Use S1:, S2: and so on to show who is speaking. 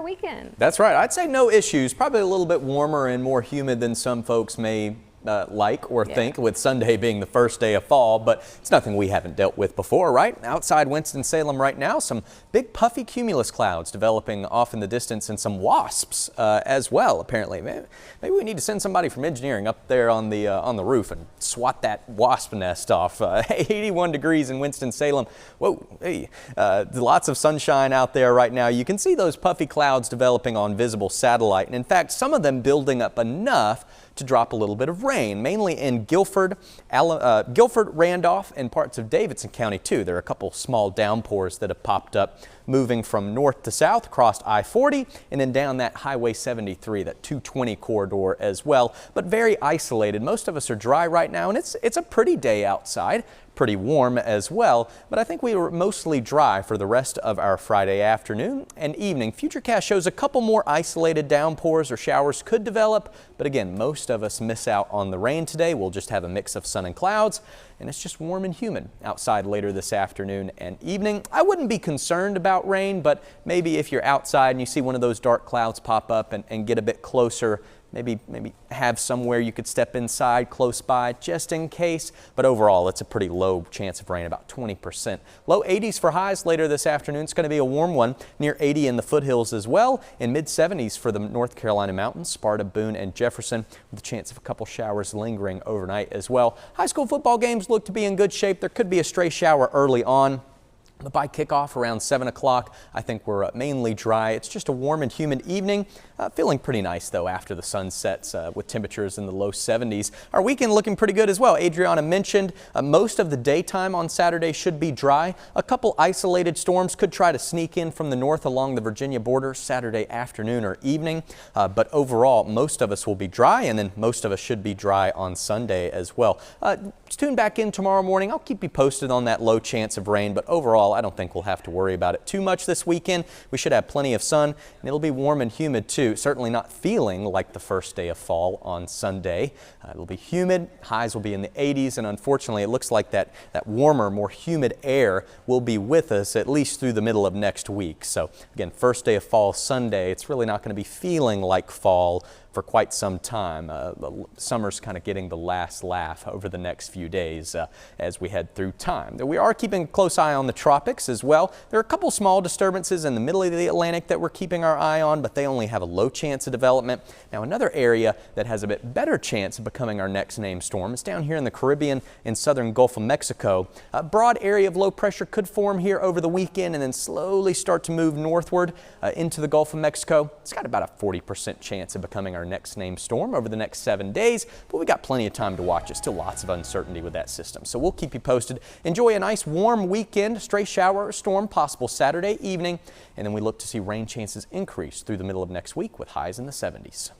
S1: weekend.
S2: That's right. I'd say no issues. Probably a little bit warmer and more humid than some folks may like or think, with Sunday being the first day of fall, but it's nothing we haven't dealt with before, right? Outside Winston-Salem right now, some big puffy cumulus clouds developing off in the distance, and some wasps as well, apparently. Maybe we need to send somebody from engineering up there on the roof and swat that wasp nest off. 81 degrees in Winston-Salem. Whoa, hey, lots of sunshine out there right now. You can see those puffy clouds developing on visible satellite, and in fact, some of them building up enough to drop a little bit of rain, mainly in Guilford, Randolph, and parts of Davidson County too. There are a couple small downpours that have popped up, moving from north to south across I-40 and then down that Highway 73, that 220 corridor as well, but very isolated. Most of us are dry right now, and it's a pretty day outside. Pretty warm as well, but I think we were mostly dry for the rest of our Friday afternoon and evening. Futurecast shows a couple more isolated downpours or showers could develop, but again, most of us miss out on the rain today. We'll just have a mix of sun and clouds, and it's just warm and humid outside later this afternoon and evening. I wouldn't be concerned about rain, but maybe if you're outside and you see one of those dark clouds pop up and get a bit closer, maybe have somewhere you could step inside close by just in case. But overall, it's a pretty low chance of rain, about 20%. Low 80s for highs later this afternoon. It's going to be a warm one, near 80 in the foothills as well, and mid 70s for the North Carolina mountains, Sparta, Boone, and Jefferson, with a chance of a couple showers lingering overnight as well. High school football games look to be in good shape. There could be a stray shower early on, but by kickoff around 7 o'clock, I think we're mainly dry. It's just a warm and humid evening. Feeling pretty nice, though, after the sun sets with temperatures in the low 70s. Our weekend looking pretty good as well. Adriana mentioned most of the daytime on Saturday should be dry. A couple isolated storms could try to sneak in from the north along the Virginia border Saturday afternoon or evening. But overall, most of us will be dry, and then most of us should be dry on Sunday as well. Tune back in tomorrow morning. I'll keep you posted on that low chance of rain, but overall, I don't think we'll have to worry about it too much this weekend. We should have plenty of sun, and it'll be warm and humid too. Certainly not feeling like the first day of fall on Sunday. It'll be humid. Highs will be in the 80s, and unfortunately, it looks like that warmer, more humid air will be with us at least through the middle of next week. So again, first day of fall Sunday, it's really not going to be feeling like fall for quite some time. Summer's kind of getting the last laugh over the next few days as we head through time. We are keeping a close eye on the tropics as well. There are a couple small disturbances in the middle of the Atlantic that we're keeping our eye on, but they only have a low chance of development. Now, another area that has a bit better chance of becoming our next named storm is down here in the Caribbean and southern Gulf of Mexico. A broad area of low pressure could form here over the weekend and then slowly start to move northward into the Gulf of Mexico. It's got about a 40% chance of becoming our next named storm over the next 7 days, but we got plenty of time to watch it. Still lots of uncertainty with that system, so we'll keep you posted. Enjoy a nice warm weekend. Stray shower or storm possible Saturday evening, and then we look to see rain chances increase through the middle of next week with highs in the 70s.